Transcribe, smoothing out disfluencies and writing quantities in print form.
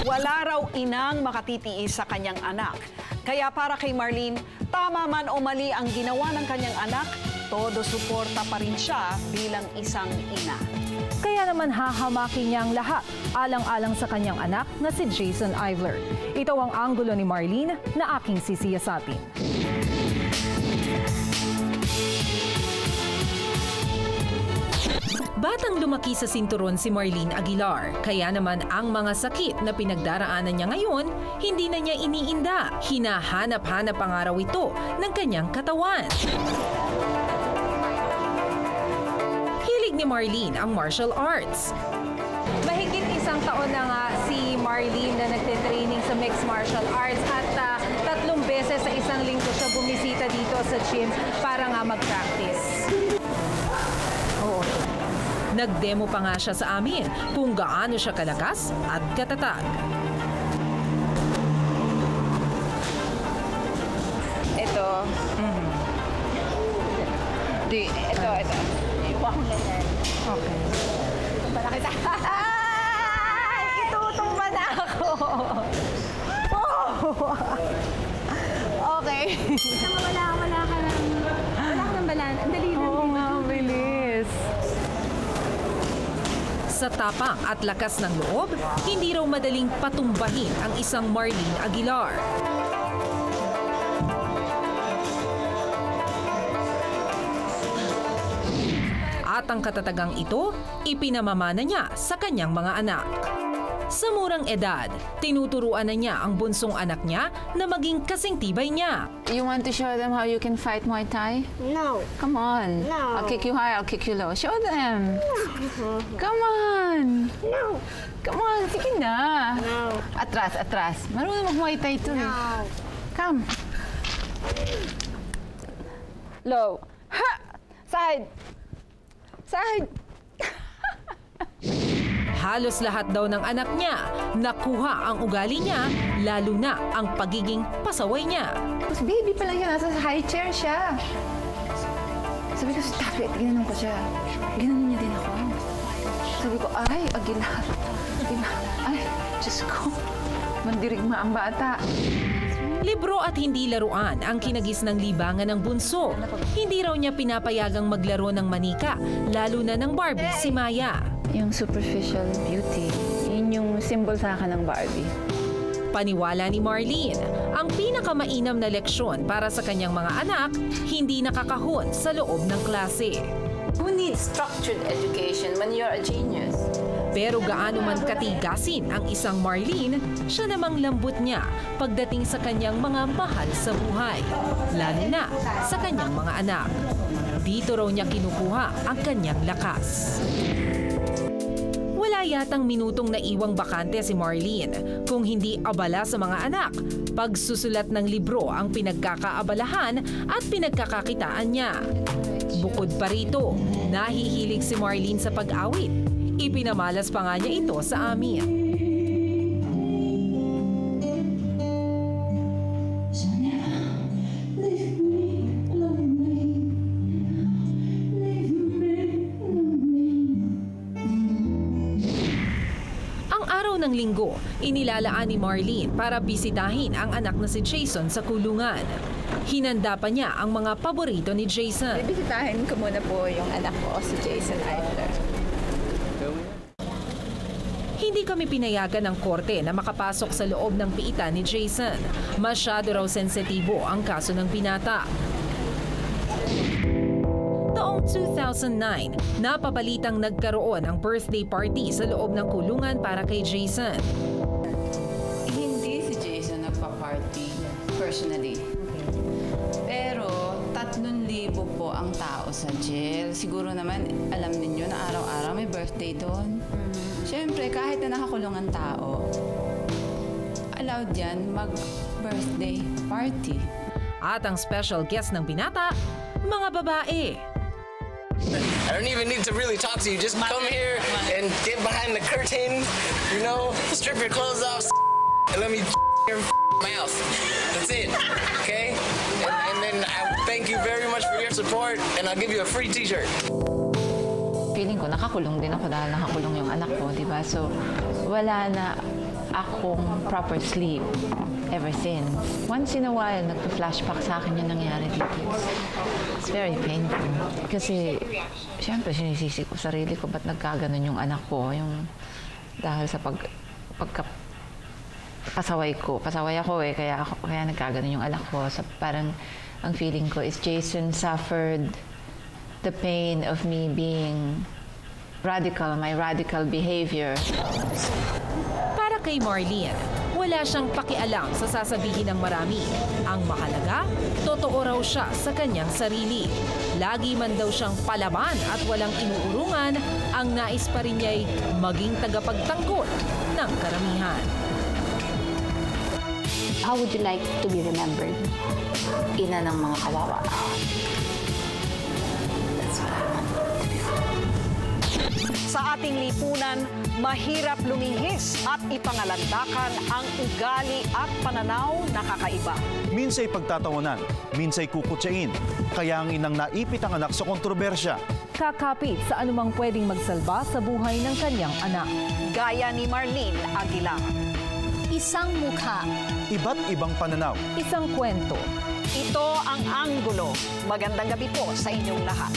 Wala raw inang makatitiis sa kanyang anak. Kaya para kay Marlene, tama man o mali ang ginawa ng kanyang anak, todo suporta pa rin siya bilang isang ina. Kaya naman hahamakin niya ang lahat, alang-alang sa kanyang anak na si Jason Ivler. Ito ang anggulo ni Marlene na aking sisiyasapin. Batang lumaki sa sinturon si Marlene Aguilar, kaya naman ang mga sakit na pinagdaraanan niya ngayon, hindi na niya iniinda. Hinahanap-hanap ang araw ito ng kanyang katawan. Hilig ni Marlene ang martial arts. Mahigit isang taon na nga si Marlene na nagtitraining sa mixed martial arts at 3 beses sa isang linggo siya bumisita dito sa gym para nga mag-practice. Oo. Nag-demo pa nga siya sa amin kung gaano siya kalakas at katatag. Ito. Ito. Iwan ko lang yan. Okay. Tumba na kita. Ay! Itutumba na ako. Oh! Okay. Wala ka lang. Wala ka ng balan. Ang dali lang. Oo nga, bilis. Sa tapang at lakas ng loob, hindi raw madaling patumbahin ang isang Marlene Aguilar. At ang katatagang ito, ipinamamana niya sa kanyang mga anak. Sa murang edad, tinuturuan na niya ang bunsong anak niya na maging kasing tibay niya. You want to show them how you can fight Muay Thai? No. Come on. No. I'll kick you high, I'll kick you low. Show them. No. Come on. No. Come on, sige na. No. Atras. Marunong mag-Muay Thai ito eh. No. Come. Low. Ha! Side. Halos lahat daw ng anak niya nakuha ang ugali niya, lalo na ang pagiging pasaway niya. Tapos baby pa lang yan, nasa high chair siya. Sabi ko, stop it, ginanon ko siya. Ginanon niya din ako. Sabi ko, ay, Aguilar. Ay, Diyos ko, mandirigma ang bata. Libro at hindi laruan ang kinagis ng libangan ng bunso. Hindi raw niya pinapayagang maglaro ng manika, lalo na ng Barbie si Maya. Yung superficial beauty, yun yung symbol sa akin ng Barbie. Paniwala ni Marlene, ang pinakamainam na leksyon para sa kanyang mga anak, hindi nakakahon sa loob ng klase. Who needs structured education when you're a genius? Pero gaano man katigasin ang isang Marlene, siya namang lambot niya pagdating sa kanyang mga mahal sa buhay, lalo na sa kanyang mga anak. Dito raw niya kinukuha ang kanyang lakas. Wala yatang minutong naiwang bakante si Marlene kung hindi abala sa mga anak. Pagsusulat ng libro ang pinagkakaabalahan at pinagkakakitaan niya. Bukod pa rito, nahihilig si Marlene sa pag-awit. Ipinamalas pa nga niya ito sa amin. Ng linggo, inilalaan ni Marlene para bisitahin ang anak na si Jason sa kulungan. Hinanda pa niya ang mga paborito ni Jason. Bisitahin ko muna po yung anak ko, si Jason Ivler. Hindi kami pinayagan ng korte na makapasok sa loob ng piitan ni Jason. Masyado raw sensitibo ang kaso ng binata. Noong 2009, napabalitang nagkaroon ng birthday party sa loob ng kulungan para kay Jason. Hindi si Jason nagpa-party personally. Pero 3,000 po ang tao sa jail. Siguro naman alam ninyo na araw-araw may birthday doon. Siyempre, kahit na nakakulong ang tao, allowed yan mag-birthday party. At ang special guest ng binata, mga babae. I don't even need to really talk to you. Just come here and get behind the curtain, you know, strip your clothes off, and let me your mouth. That's it, okay? And then I thank you very much for your support, and I'll give you a free t-shirt. feeling ko, nakakulong din ako dahil nakakulong yung anak ko, di ba? So, wala na akong proper sleep ever since. Once in a while, nagpa-flashback sa akin yung nangyari dito. It's very painful. Kasi, syempre, sinisisi ko sarili ko, ba't nagkaganon yung anak ko? Dahil sa pasaway ako eh, kaya nagkaganon yung anak ko. So, parang, ang feeling ko is Jason suffered the pain of me being radical, my radical behavior. Para kay Marlene, wala siyang pakialam sa sasabihin ng marami. Ang mahalaga, totoo raw siya sa kanyang sarili. Lagi man daw siyang palaban at walang inuurungan, ang nais pa rin niya'y maging tagapagtanggol ng karamihan. How would you like to be remembered? Ina ng mga kawawa. That's what I want to be. Sa ating lipunan, mahirap lumihis at ipangalandakan ang ugali at pananaw na kakaiba. Minsay pagtatawanan, minsay kukutsain. Kaya ang inang naipit ang anak sa kontrobersya. Kakapit sa anumang pwedeng magsalba sa buhay ng kanyang anak. Gaya ni Marlene Aguilar. Isang mukha. Iba't ibang pananaw. Isang kwento. Ito ang Anggulo. Magandang gabi po sa inyong lahat.